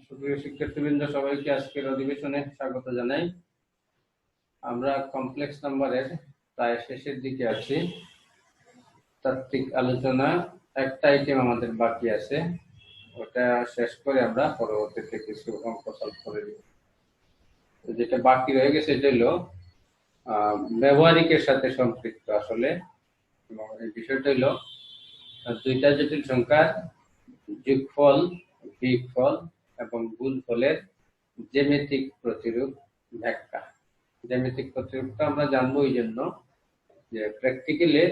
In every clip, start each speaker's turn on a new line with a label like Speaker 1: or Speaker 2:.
Speaker 1: সুপ্রিয় শিক্ষার্থীবৃন্দ, সবাইকে আজকের অধিবেশনে স্বাগত জানাই। আমরা কমপ্লেক্স নাম্বারের প্রায় শেষের দিকে আছি। তাত্ত্বিক আলোচনা একটা আইটেম আমাদের বাকি আছে, ওটা শেষ করে আমরা পরবর্তীতে কিছু অঙ্ক সলভ করে দিব। যেটা বাকি রয়ে গেছে এটা হলো ব্যবহারিকের সাথে সম্পৃক্ত আসলে, এবং এই বিষয়টা হলো দুইটা জটিল সংখ্যার যোগফল, বিয়োগফল এবং গুণফলের জ্যামিতিক প্রতিরূপ ব্যাখ্যা। জ্যামিতিক প্রতিরূপটা আমরা জানবো এই জন্য যে প্র্যাকটিক্যালি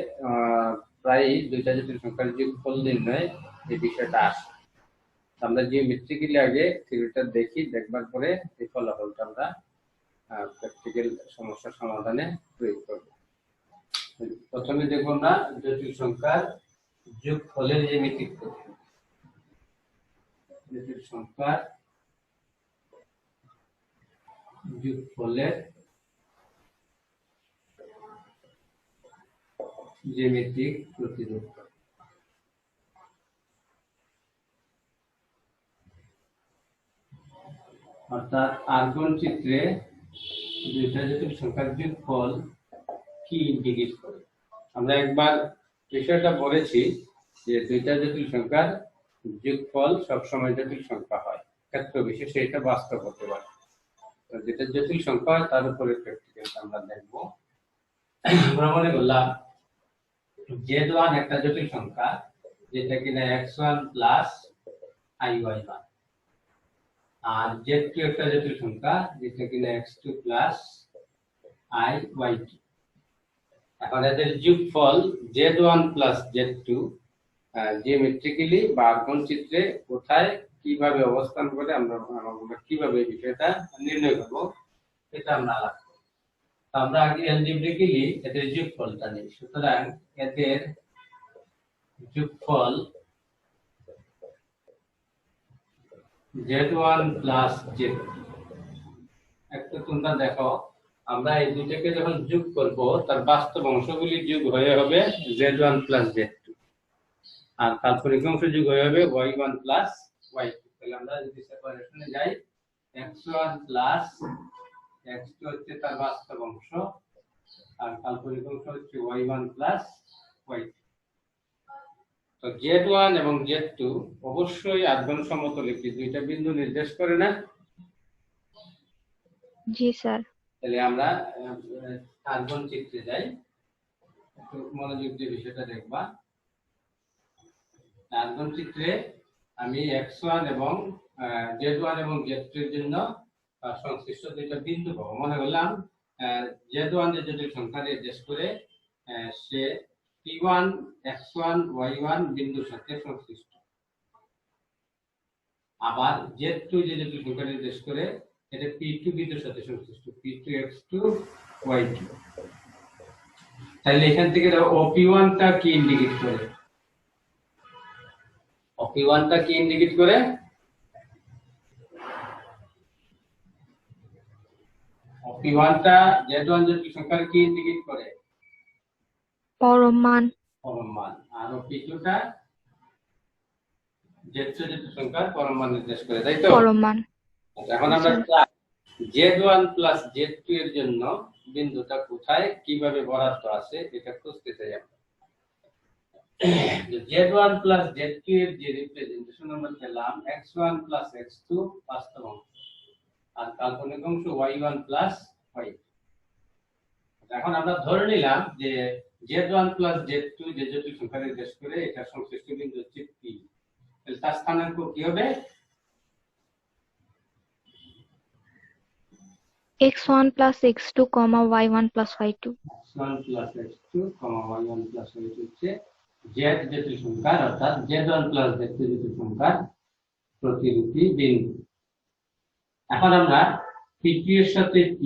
Speaker 1: প্রায় দুইটা জটিল সংখ্যার যোগফল নির্ণয় এই বিষয়টা আসে। আমরা জিওমেট্রিক্যালি আগে থিওরিটা দেখি, দেখবার পরে এই ফলাফলটা আমরা প্র্যাকটিক্যাল সমস্যা সমাধানে প্রয়োগ করব। প্রথমে দেখব আমরা জটিল সংখ্যার যোগফলের জ্যামিতিক প্রতিরূপ। জটিল সংখ্যার যোগফলের জ্যামিতিক প্রতিরূপ। অর্থাৎ আর্গন চিত্রে দুইটা জটিল সংখ্যার যোগফল কি ইন্ডিকেট করে। আমরা একবার বিষয়টা বলেছি যে দুইটা জটিল সংখ্যার যোগফল সবসময় জটিল সংখ্যা হয়, ক্ষেত্র বিশেষে এটা বাস্তব হতে পারে। যেটা জটিল সংখ্যা হয় তার উপরে প্র্যাকটিক্যাল আমরা দেখবো। আমরা মনে করলাম z1 একটা জটিল সংখ্যা, যেটা কিনা x1 প্লাস iy1, আর z2 একটা জটিল সংখ্যা, যেটা কিনা x2 প্লাস iy2। এখন এদের যোগফল z1 প্লাস z2 জিওমেট্রিক্যালি বা আর্গন চিত্রে কোথায় কিভাবে অবস্থান করে আমরা কিভাবে এই বিষয়টা নির্ণয় করব এটা আমরা আলাপ করব। আমরা আগে অ্যালজেব্রিক্যালি এদের যোগফলটা নিই। সুতরাং এদের যোগফল z1 প্লাস z2। একটু তোমরা দেখো, আমরা এই দুইটাকে যখন যোগ করব তার বাস্তব অংশগুলি যোগ হয়ে হবে z1 প্লাস z2, আর কাল্পনিক অংশ যোগ হয়ে হবে y1 প্লাস y2। তাহলে আমরা যদি সেপারেশনে যাই, x1 প্লাস x2 হচ্ছে তার বাস্তব অংশ, আর কাল্পনিক অংশ হচ্ছে y1 প্লাস y2। তো z1 এবং z2 অবশ্যই আর্গন সমতলে কি দুইটা বিন্দু নির্দেশ করে না?
Speaker 2: জি স্যার।
Speaker 1: তাহলে আমরা আর্গন চিত্রে যাই, একটু মনোযোগ দিয়ে বিষয়টা দেখবা। আর্গন চিত্রে আমি x1 এবং z1 এবং z2 এর জন্য সংশ্লিষ্ট দুইটা বিন্দু পাবো। মনে করলাম z1 এর জটিল সংখ্যা নির্দেশ করে সে p1 x1 y1 বিন্দুর সাথে সংশ্লিষ্ট, আবার z2 যে জটিল সংখ্যা নির্দেশ করে এটা p2 বিন্দুর সাথে সংশ্লিষ্ট, p2 x2 y2। তাহলে এখান থেকে op1 টা কি ইন্ডিকেট করে? op1 টা কি ইন্ডিকেট করে? op1 টা z1 জটিল সংখ্যার কি ইন্ডিকেট করে?
Speaker 2: পরম মান।
Speaker 1: পরম মান। আর op2 টা z2 জটিল সংখ্যার পরম মান নির্দেশ করে, তাই তো?
Speaker 2: পরম মান।
Speaker 1: এখন আমরা z1 প্লাস z2 এর জন্য বিন্দুটা কোথায় কিভাবে বরাদ্দ আছে এটা খুঁজতে চাই আমরা। z1 প্লাস z2 এর যে রিপ্রেজেন্টেশন আমরা পেলাম x1 প্লাস x2 বাস্তব অংশ, আর কাল্পনিক অংশ y1 প্লাস y2। এখন আমরা ধরে নিলাম যে z1 প্লাস z2 যে জটিল সংখ্যা নির্দেশ করে এটা সংশ্লিষ্ট বিন্দু হচ্ছে p, তাহলে তার স্থানাঙ্ক কি হবে?
Speaker 2: x1 plus x2, y1 plus y2।
Speaker 1: x1 plus x2, y1 plus y2 হচ্ছে z জটিল সংখ্যার, অর্থাৎ z1 plus z2 জটিল সংখ্যার প্রতিরূপী বিন্দু। এখন আমরা p2 এর সাথে p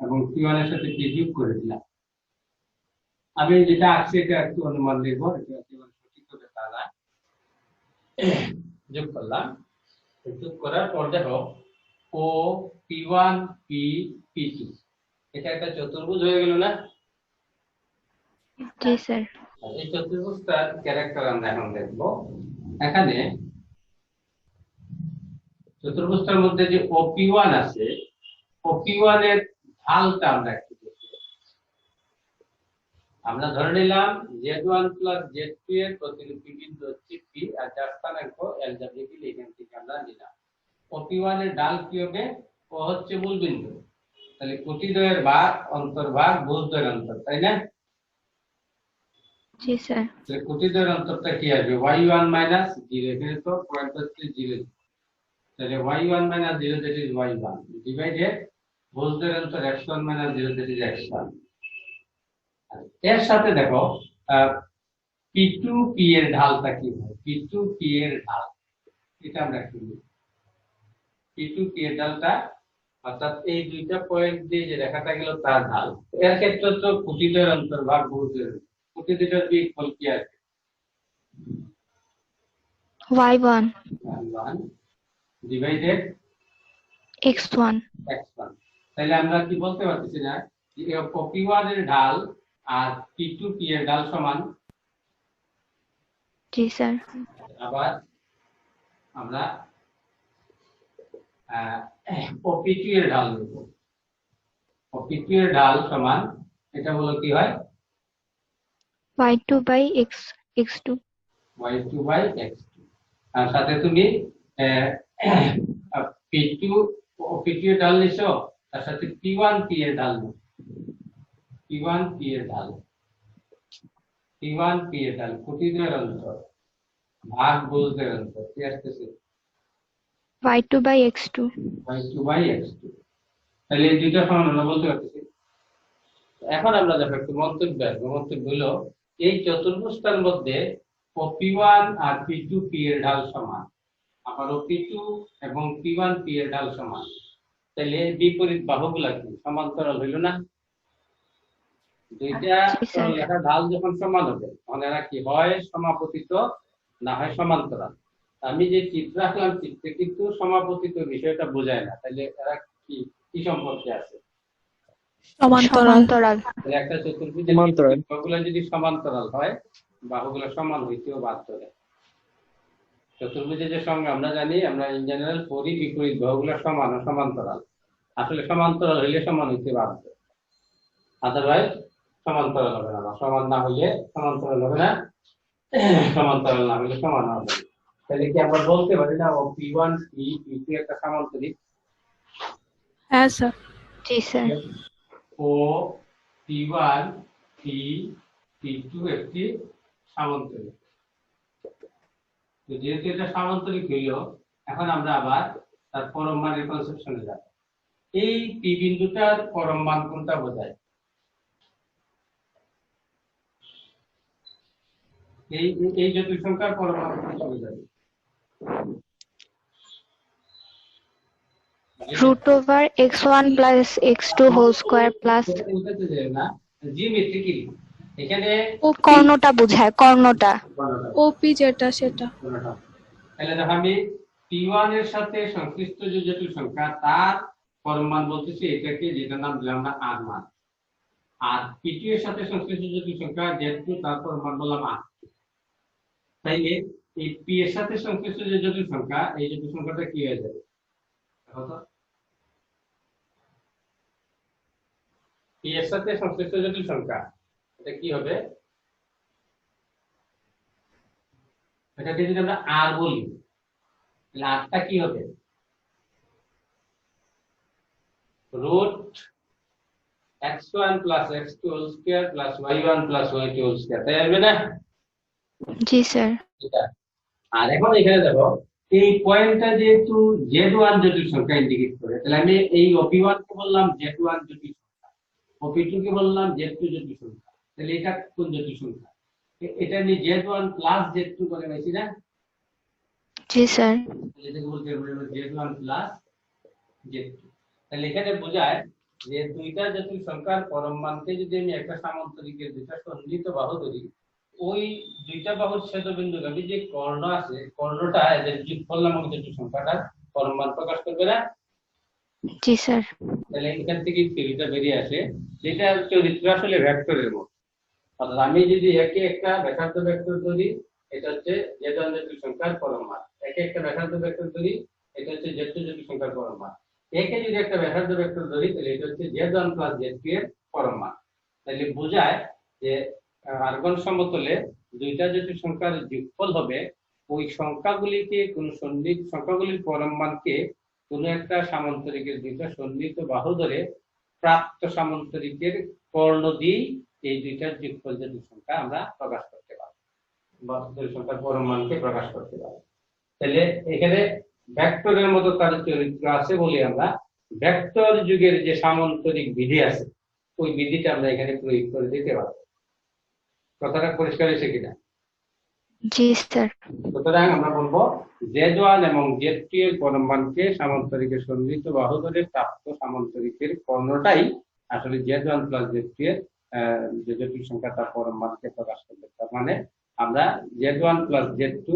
Speaker 1: এবং p1 এর সাথে p যোগ করে দিলাম। আমি যেটা আঁকছি এটা একটু অনুমান দেব, এটা একেবারে সঠিক হবে তা না। যোগ করলাম, যোগ করার পর দেখো ও p1 p p2 এটা একটা চতুর্ভুজ হয়ে গেল না?
Speaker 2: জি স্যার।
Speaker 1: এই চতুর্ভুজটার ক্যারেক্টার আমরা এখন দেখব। এখানে চতুর্ভুজটার মধ্যে যে OP1 আছে, OP1 এর ঢালটা আমরা একটু দেখি। আমরা ধরে নিলাম Z1 প্লাস Z2 এর প্রতিরূপী বিন্দু হচ্ছে P, আর যার স্থানাঙ্ক অ্যালজেব্রিক্যালি এখান থেকে আমরা নিলাম। OP1 এর ঢাল কি হবে? ও হচ্ছে মূল বিন্দু, তাহলে কোটিদ্বয়ের ভাগ অন্তর্ভাগ ভুজদ্বয়ের অন্তর, তাই না?
Speaker 2: জি স্যার।
Speaker 1: তাহলে কোটিদ্বয়ের অন্তরটা কি আসবে? y1 মাইনাস 0, এখানে তো পয়েন্ট হচ্ছে 0, তাহলে y1 minus 0 that is y1 divided ভুজদ্বয়ের অন্তর x1 minus 0 that is x1। এর সাথে দেখো P2P এর ঢালটা কি হয়? P2P এর ঢাল এটা আমরা একটু লিখি। P2P এর ঢালটা অর্থাৎ এই দুইটা পয়েন্ট দিয়ে যে রেখাটা গেল তার ঢাল। এর ক্ষেত্রে তো কোটিদ্বয়ের অন্তর্ভাগ ভুজদ্বয়ের, কোটিদ্বয়ের বিয়োগফল কি আসবে?
Speaker 2: y1
Speaker 1: 1 divided
Speaker 2: x1।
Speaker 1: x1। তাহলে আমরা কি বলতে পারতেছি না যে P1 এর ঢাল আর P2P এর ঢাল সমান?
Speaker 2: জি স্যার।
Speaker 1: আবার আমরা OP2 এর ঢাল নেব। OP2 এর ঢাল সমান, এটা হলো কি হয়?
Speaker 2: y2 by x2।
Speaker 1: y2 by x2। আর সাথে তুমি P2 OP2 এর ঢাল নিছো, তার সাথে P1P এর ঢাল নিও। P1P এর ঢাল, P1P এর ঢাল কোটিদ্বয়ের অন্তর ভাগ ভুজদ্বয়ের অন্তর কি আসতেছে?
Speaker 2: y2 by x2।
Speaker 1: y2 by x2। তাহলে এই দুইটা সমান আমরা বলতে পারতেছি। এখন আমরা দেখো একটু মন্তব্য আসবো। মন্তব্য হলো এই চতুর্ভুজটার মধ্যে OP1 আর P2P এর ঢাল সমান, আবার OP2 এবং P1P এর ঢাল সমান, তাহলে বিপরীত বাহুগুলা কি সমান্তরাল হইল না? দুইটা সরলরেখার ঢাল যখন সমান হবে তখন এরা কি হয়? সমাপতিত, না হয় সমান্তরাল। আমি যে চিত্র আঁকলাম চিত্রে কিন্তু সমাপতিত বিষয়টা বোঝায় না, তাহলে এরা কি কি সম্পর্কে আছে?
Speaker 2: সমান্তরাল।
Speaker 1: তাহলে একটা চতুর্ভুজের বাহুগুলো যদি সমান্তরাল হয়, বাহুগুলো সমান হইতেও বাধ্য। চতুর্ভুজের যে সঙ্গে আমরা জানি, আমরা ইন জেনারেল পড়ি বিপরীত বাহুগুলো সমান ও সমান্তরাল। আসলে সমান্তরাল হইলে সমান হইতে বাধ্য, আদারওয়াইজ সমান্তরাল হবে না, সমান না হইলে সমান্তরাল হবে না, সমান্তরাল না হইলে সমান হবে না। তাহলে কি আমরা বলতে পারি না P1 P2 একটা সামান্তরিক?
Speaker 2: হ্যাঁ স্যার। জি স্যার।
Speaker 1: ও P1 P2 একটি সামান্তরিক। তো যেহেতু এটা সামান্তরিক হইল, এখন আমরা আবার তার পরম মানের কনসেপশনে যাব। এই P বিন্দুটার পরম মান কোনটা বোঝায়? এই জটিল সংখ্যার পরম মান কোনটা বোঝায়?
Speaker 2: √ x1 plus x2 whole square plus
Speaker 1: উল্টাতে যায় না, জিওমেট্রিক্যালি এখানে
Speaker 2: কর্ণটা বোঝায়, কর্ণটা।
Speaker 3: ওপি যেটা সেটা।
Speaker 1: তাহলে দেখো আমি P1 এর সাথে সংশ্লিষ্ট যে জটিল সংখ্যা তার পরম মান বলতেছি এটাকে, যেটা নাম দিলাম আমরা R মান। আর P2 এর সাথে সংশ্লিষ্ট জটিল সংখ্যা Z2 তার পরম মান বললাম R। তাইলে এই P এর সাথে সংশ্লিষ্ট যে জটিল সংখ্যা, এই জটিল সংখ্যাটা কি হয়ে যাবে? দেখো তো, P এর সাথে সংশ্লিষ্ট জটিল সংখ্যা এটা কি হবে? এটাকে যদি আমরা R বলি তাহলে Rটা কি হবে? √x1 plus x2 whole square plus y1 plus y2 whole square, তাই আসবে না?
Speaker 2: জি স্যার।
Speaker 1: এটা। আর এখন এখানে দেখো এই পয়েন্টটা যেহেতু Z1 জটিল সংখ্যা ইন্ডিকেট করে, তাহলে আমি এই OP1 কে বললাম Z1 জটিল সংখ্যা, OP2 কে বললাম Z2 জটিল সংখ্যা, তাহলে এটা কোন জটিল সংখ্যা? এটা আমি Z1 plus Z2 করে পাইছি না?
Speaker 2: জি স্যার।
Speaker 1: তাহলে এটাকে বলতে হবে Z1 plus Z2। তাহলে এখানে বোঝায় যে দুইটা জটিল সংখ্যার পরম মানকে যদি আমি একটা সামান্তরিকের দুইটা সন্নিহিত বাহু ধরি, ওই দুইটা বাহুর ছেদবিন্দুগামী যে কর্ণ আছে, কর্ণটা এদের যোগফল নামক জটিল সংখ্যাটার পরম মান প্রকাশ করবে না?
Speaker 2: জি স্যার।
Speaker 1: তাহলে এখান থেকে থিওরিটা বেরিয়ে আসে, যেটা চরিত্র আসলে ভেক্টরের মতো। অর্থাৎ আমি যদি একে একটা ব্যাসার্ধ ভেক্টর ধরি, এটা হচ্ছে Z1 জটিল সংখ্যার পরম মান। একে একটা ব্যাসার্ধ ভেক্টর ধরি, এটা হচ্ছে Z2 জটিল সংখ্যার পরম মান। একে যদি একটা ব্যাসার্ধ ভেক্টর ধরি তাহলে এটা হচ্ছে Z1 প্লাস Z2 এর পরম মান। তাহলে বোঝায় যে আর্গন সমতলে দুইটা জটিল সংখ্যার যোগফল হবে ওই সংখ্যাগুলিকে কোন সন্নিহিত সংখ্যাগুলির পরম মানকে কোন একটা সামান্তরিকের দুইটা সন্নিহিত বাহু ধরে প্রাপ্ত সামান্তরিকের কর্ণ দিয়ে এই দুইটার যোগফল জটিল সংখ্যা আমরা প্রকাশ করতে পারি বা জটিল সংখ্যার পরম মানকে প্রকাশ করতে পারি। তাহলে এখানে ভেক্টরের মতো তার চরিত্র আছে বলে আমরা ভেক্টর যুগের যে সামান্তরিক বিধি আছে ওই বিধিটা আমরা এখানে প্রয়োগ করে দিতে পারবো। কথাটা পরিষ্কার হয়েছে কিনা?
Speaker 2: জি স্যার।
Speaker 1: সুতরাং আমরা বলবো Z1 এবং Z2 এর পরম মানকে সামান্তরিকের সন্নিহিত বাহু ধরে প্রাপ্ত সামান্তরিকের কর্ণটাই আসলে Z1 প্লাস Z2 এর যে জটিল সংখ্যা তার পরম মানকে প্রকাশ করবে। তার মানে আমরা Z1 প্লাস Z2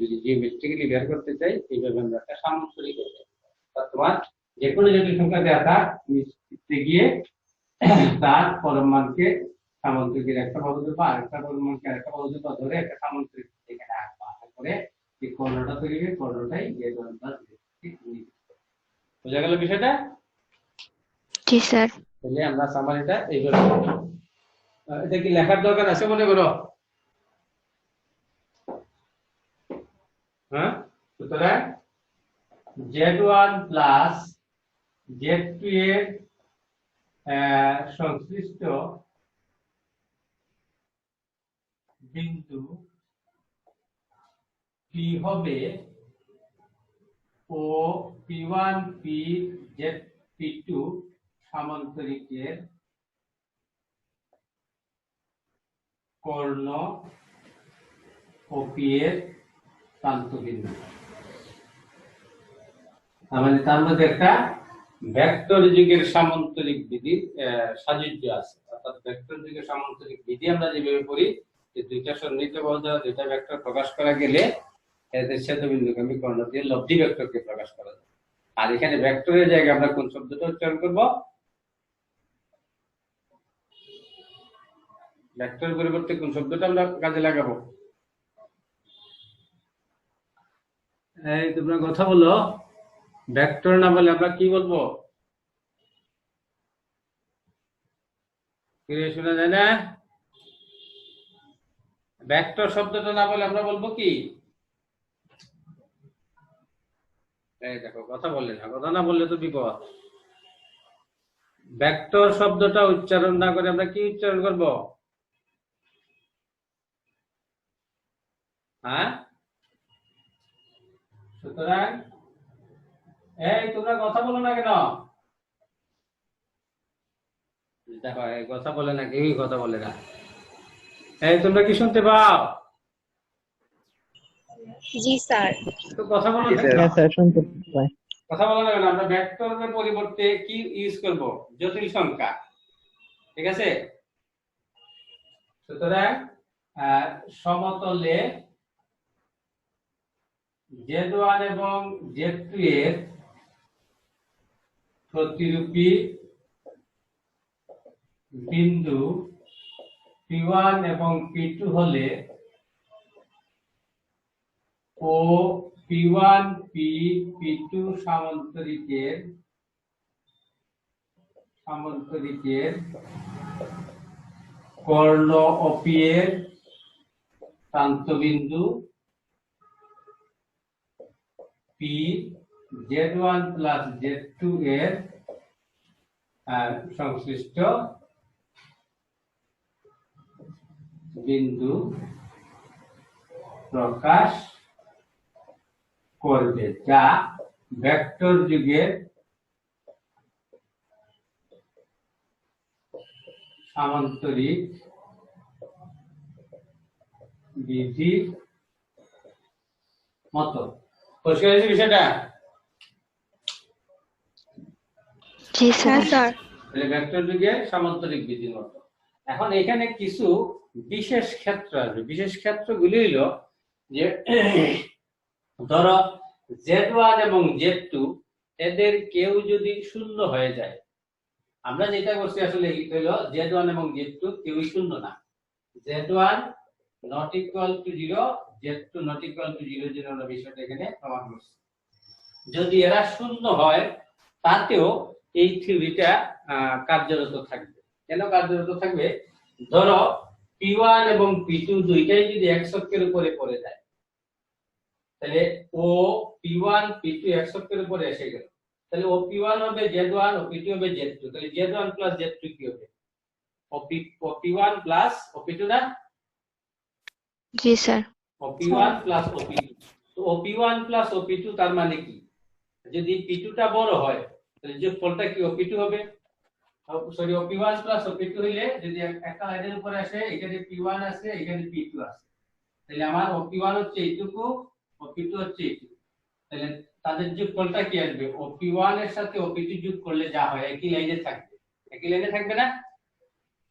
Speaker 1: যদি জিওমেট্রিক্যালি বের করতে চাই এইভাবে আমরা একটা সামান্তরিক করতে তোমার যে কোনো জটিল সংখ্যা দেওয়া তার গিয়ে তার পরম মানকে সামান্তরিকের একটা বাহু ধরবো আর একটা পরম মানকে আরেকটা বাহু ধরে একটা সামান্তরিক এখানে আঁকবো। আঁকার পরে এই কর্ণটা তৈরি হবে, কর্ণটাই Z1 প্লাস Z2। বোঝা গেল বিষয়টা?
Speaker 2: জি স্যার।
Speaker 1: তাহলে আমরা সামারিটা এইভাবে এটা কি লেখার দরকার আছে মনে করো? হ্যাঁ, সুতরাং Z1 প্লাস Z2 এর সংশ্লিষ্ট বিন্দু P হবে ও P1 P Z P2 সামান্তরিকের কর্ণ ও P এর প্রান্ত বিন্দু। মানে তার মধ্যে একটা ভেক্টর যুগের সামান্তরিক বিধির সাযুজ্য আছে। অর্থাৎ ভেক্টর যুগের সামান্তরিক বিধি আমরা যেভাবে করি যে দুইটা সন্নিহিত বাহু দ্বারা দুইটা ভেক্টর প্রকাশ করা গেলে এদের ছেদবিন্দুগামী কর্ণ দিয়ে লব্ধি ভেক্টরকে প্রকাশ করা যায়। আর এখানে ভেক্টরের জায়গায় আমরা কোন শব্দটা উচ্চারণ করব? ভেক্টর পরিবর্তে কোন শব্দটা আমরা কাজে লাগাবো? এই তোমরা কথা বলো। ভেক্টর না বলে আমরা কি বলবো? শোনা যায় না? ভেক্টর শব্দটা না বলে আমরা বলবো কি? এই দেখো কথা বললে না, কথা না বললে তো বিপদ। ভেক্টর শব্দটা উচ্চারণ না করে আমরা কি উচ্চারণ করব? হ্যাঁ, সুতরাং এই তোমরা কথা বলো না কেন? দেখো এই কথা বলে না, কেউই কথা বলে না। এই তোমরা কি শুনতে পাও?
Speaker 4: জি স্যার।
Speaker 1: তো কথা বলো না।
Speaker 5: হ্যাঁ স্যার, শুনতে পাই।
Speaker 1: কথা বলো না কেন? আমরা ভেক্টরের পরিবর্তে কি ইউজ করব? জটিল সংখ্যা। ঠিক আছে? সুতরাং সমতলে Z1 এবং Z2 এর প্রতিরূপী বিন্দু P1 এবং P2 হলে ও P1 P2 সামান্তরিকের কর্ণ ও P এর প্রান্তবিন্দু P Z1 প্লাস Z2 এর সংশ্লিষ্ট বিন্দু প্রকাশ করবে, যা ভেক্টর যুগের সামান্তরিক বিধির মতো। পরিষ্কার হয়েছে বিষয়টা?
Speaker 2: জি স্যার।
Speaker 3: স্যার।
Speaker 1: ভেক্টর যুগের সামান্তরিক বিধির মতো। এখন এখানে কিছু বিশেষ ক্ষেত্র আছে। বিশেষ ক্ষেত্রগুলি হলো যে ধরো Z1 এবং Z2 এদের কেউ যদি শূন্য হয়ে যায়, আমরা যেটা করছি আসলে হলো Z1 এবং Z2 কেউই শূন্য না। Z1 not equal to 0, Z2 not equal to 0, 0 বিষয়টা এখানে প্রমাণ করছি। যদি এরা শূন্য হয় তাতেও এই থিওরিটা কার্যরত থাকবে। কেন কার্যরত থাকবে? ধরো P1 এবং P2 দুইটাই যদি এক অক্ষের উপরে পড়ে যায়, তাহলে ও P1 P2 এক অক্ষের উপরে এসে গেল, তাহলে ও P1 হবে Z1 ও P2 হবে Z2, তাহলে Z1 প্লাস Z2 কি হবে? ও P1 প্লাস ও P2 না?
Speaker 2: জি স্যার।
Speaker 1: ও P1 প্লাস ও P2, তো ও P1 প্লাস ও P2 তার মানে কি? যদি P2 টা বড় হয় তাহলে যোগফলটা কি ও P2 হবে? সরি, ও P1 প্লাস ও P2 হইলে যদি একটা লাইনের উপরে আসে, এখানে P1 আছে এখানে P2 আছে, তাহলে আমার ও P1 হচ্ছে এইটুকু, ও P2 হচ্ছে এইটুকু, তাহলে তাদের যোগফলটা কি আসবে? ও P1 এর সাথে ও P2 যোগ করলে যা হয় একই লাইনে থাকবে। একই লাইনে থাকবে না?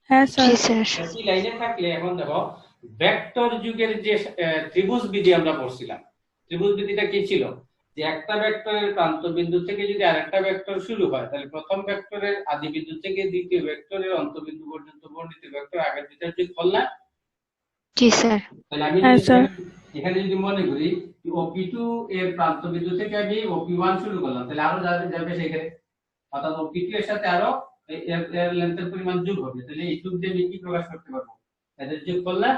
Speaker 3: হ্যাঁ
Speaker 2: জি
Speaker 3: স্যার।
Speaker 2: স্যার।
Speaker 1: একই লাইনে থাকলে এখন দেখো ভেক্টর যুগের যে ত্রিভুজ বিধি আমরা পড়ছিলাম, ত্রিভুজ বিধিটা কি ছিল? যে একটা ভেক্টরের প্রান্ত বিন্দু থেকে যদি আরেকটা ভেক্টর শুরু হয়, তাহলে প্রথম ভেক্টরের আদি বিন্দু থেকে দ্বিতীয় ভেক্টরের অন্তবিন্দু পর্যন্ত বর্ণিত ভেক্টর আগের দুইটার যোগফল না?
Speaker 2: জি স্যার।
Speaker 1: তাহলে আমি
Speaker 3: হ্যাঁ,
Speaker 1: যদি
Speaker 3: স্যার।
Speaker 1: এখানে যদি মনে করি ও P2 এর প্রান্ত বিন্দু থেকে আমি ও P1 শুরু করলাম, তাহলে আরো যাবে সেখানে, অর্থাৎ ও P2 এর সাথে আরো এর লেন্থের পরিমাণ যোগ হবে, তাহলে এই যোগ দিয়ে আমি কি প্রকাশ করতে পারবো? এদের যোগফল না?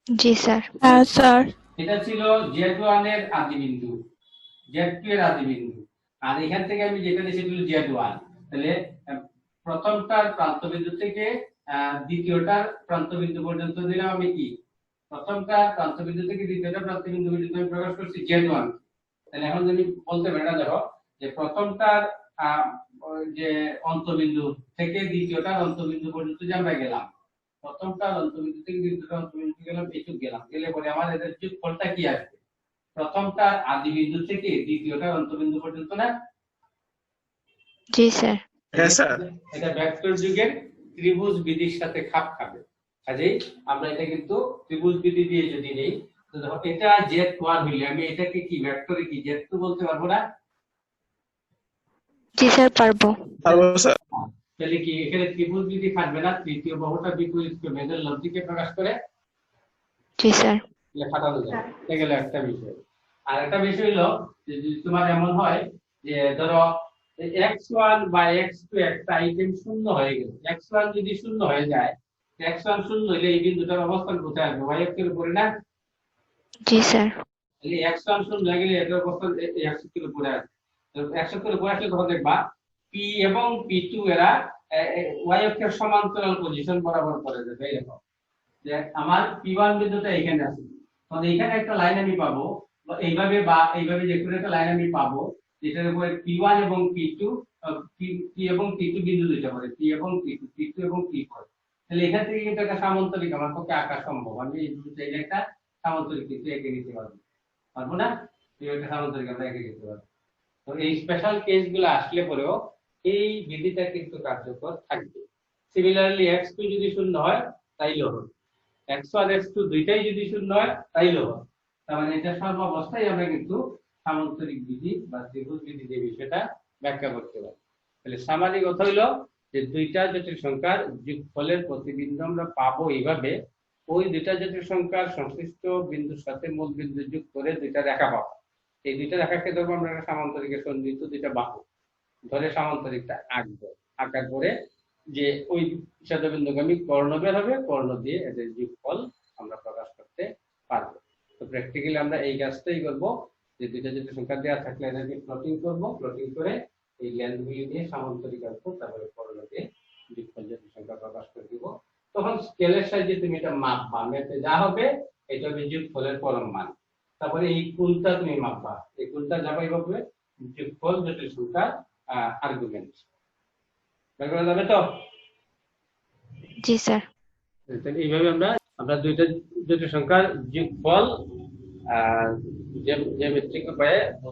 Speaker 2: জি স্যার।
Speaker 3: হ্যাঁ স্যার।
Speaker 1: এটা ছিল Z1 এর আদি বিন্দু, Z2 এর আদি বিন্দু, আর এখান থেকে আমি যেটা দিয়েছি সেটা হলো Z1, তাহলে প্রথমটার প্রান্ত বিন্দু থেকে দ্বিতীয়টার প্রান্ত বিন্দু পর্যন্ত দিলাম আমি কি? প্রথমটার প্রান্ত বিন্দু থেকে দ্বিতীয়টার প্রান্ত বিন্দু পর্যন্ত আমি প্রকাশ করছি Z1। তাহলে এখন যদি বলতে পারি, এটা দেখো যে প্রথমটার ওই যে অন্তবিন্দু থেকে দ্বিতীয়টার অন্তবিন্দু পর্যন্ত যে আমরা গেলাম, প্রথমটার অন্তবিন্দু থেকে দ্বিতীয়টার অন্তবিন্দু গেলাম, এইটুকু গেলাম, গেলে পরে আমার এদের যোগফলটা কি আসবে? প্রথমটার আদি বিন্দু থেকে দ্বিতীয়টার অন্তবিন্দু পর্যন্ত না?
Speaker 2: জি স্যার।
Speaker 4: হ্যাঁ স্যার।
Speaker 1: এটা ভেক্টর যুগের ত্রিভুজ বিধির সাথে খাপ খাবে। কাজেই আমরা এটা কিন্তু ত্রিভুজ বিধি দিয়ে যদি নেই, তো দেখো এটা Z1 হইলে আমি এটাকে কি ভেক্টরে কি Z2 বলতে পারবো না?
Speaker 2: জি স্যার পারবো।
Speaker 4: পারবো স্যার।
Speaker 1: তাহলে কি এখানে ত্রিভুজ বিধি খাটবে না? তৃতীয় বাহুটা বিপরীত ভেদের লব্ধিকে প্রকাশ করে
Speaker 2: জি স্যার।
Speaker 1: খাটানো যায়। এটা গেল একটা বিষয়। আর একটা বিষয় হলো যে যদি তোমার এমন হয় যে ধরো x1 বা x2 একটা আইটেম শূন্য হয়ে গেল, x1 যদি শূন্য হয়ে যায়, x1 শূন্য হলে এই বিন্দুটার অবস্থান কোথায় আসবে? y অক্ষের উপরে না?
Speaker 2: জি স্যার।
Speaker 1: তাহলে x1 শূন্য হয়ে গেলে এটার অবস্থান x অক্ষের উপরে আসবে। তো x অক্ষের উপরে আসলে তখন দেখবা p এবং p2 এরা y অক্ষের সমান্তরাল পজিশন বরাবর করে যাবে। এরকম যে আমার P1 বিন্দুটা এখানে আছে, তখন এখানে একটা লাইন আমি পাবো, বা এইভাবে যে কোনো একটা লাইন আমি পাবো যেটার উপরে P1 এবং P2 P এবং P2 বিন্দু দুইটা পড়ে, P এবং P2, P2 এবং P পড়ে। তাহলে এখান থেকে কিন্তু একটা সামান্তরিক আমার পক্ষে আঁকা সম্ভব। আমি এই দুটো একটা সামান্তরিক কিন্তু এঁকে নিতে পারবো, পারবো না? এই একটা সামান্তরিক আমরা এঁকে নিতে পারবো। তো এই স্পেশাল কেসগুলো আসলে পরেও এই বিধিটা কিন্তু কার্যকর থাকবে। সিমিলারলি x2 যদি শূন্য হয় তাইলেও হবে, x1 x2 দুইটাই যদি শূন্য হয় তাইলেও হবে। তার মানে এটা সর্বাবস্থায় আমরা কিন্তু সামান্তরিক বিধি বা ত্রিভুজ বিধি যে বিষয়টা ব্যাখ্যা করতে পারি। তাহলে সামাজিক কথা হইলো যে দুইটা জটিল সংখ্যার যোগফলের প্রতিবিন্দু আমরা পাবো এইভাবে, ওই দুইটা জটিল সংখ্যার সংশ্লিষ্ট বিন্দুর সাথে মূল বিন্দু যোগ করে দুইটা রেখা পাবো। এই দুইটা রেখাকে ধরবো আমরা একটা সামান্তরিকের সন্নিহিত দুইটা বাহু ধরে সামান্তরিকটা আঁকবো, আঁকার পরে যে ওই বিন্দুগামী কর্ণ বের হবে, কর্ণ দিয়ে এদের যোগফল আমরা প্রকাশ করতে পারবো। তো প্র্যাকটিক্যালি আমরা এই কাজটাই করব, যে দুইটা জটিল সংখ্যা দেওয়া থাকলে এদেরকে প্লটিং করব, প্লটিং করে এই লেন্থগুলি দিয়ে সামান্তরিক আঁকবো, তারপরে কর্ণ দিয়ে যোগফল জটিল সংখ্যা প্রকাশ করে দিব। তখন স্কেলের সাহায্যে তুমি এটা মাপবা, মেপে যা হবে এটা হবে যোগফলের পরম মান। তারপরে এই কোণটা তুমি মাপবা, এই কোণটা যা পাইবা হবে যোগফল জটিল সংখ্যা আর্গুমেন্ট। বের করা যাবে তো?
Speaker 2: জি স্যার।
Speaker 1: তাহলে এইভাবে আমরা দুইটা জটিল সংখ্যার যোগফল জ্যামিতিক উপায়ে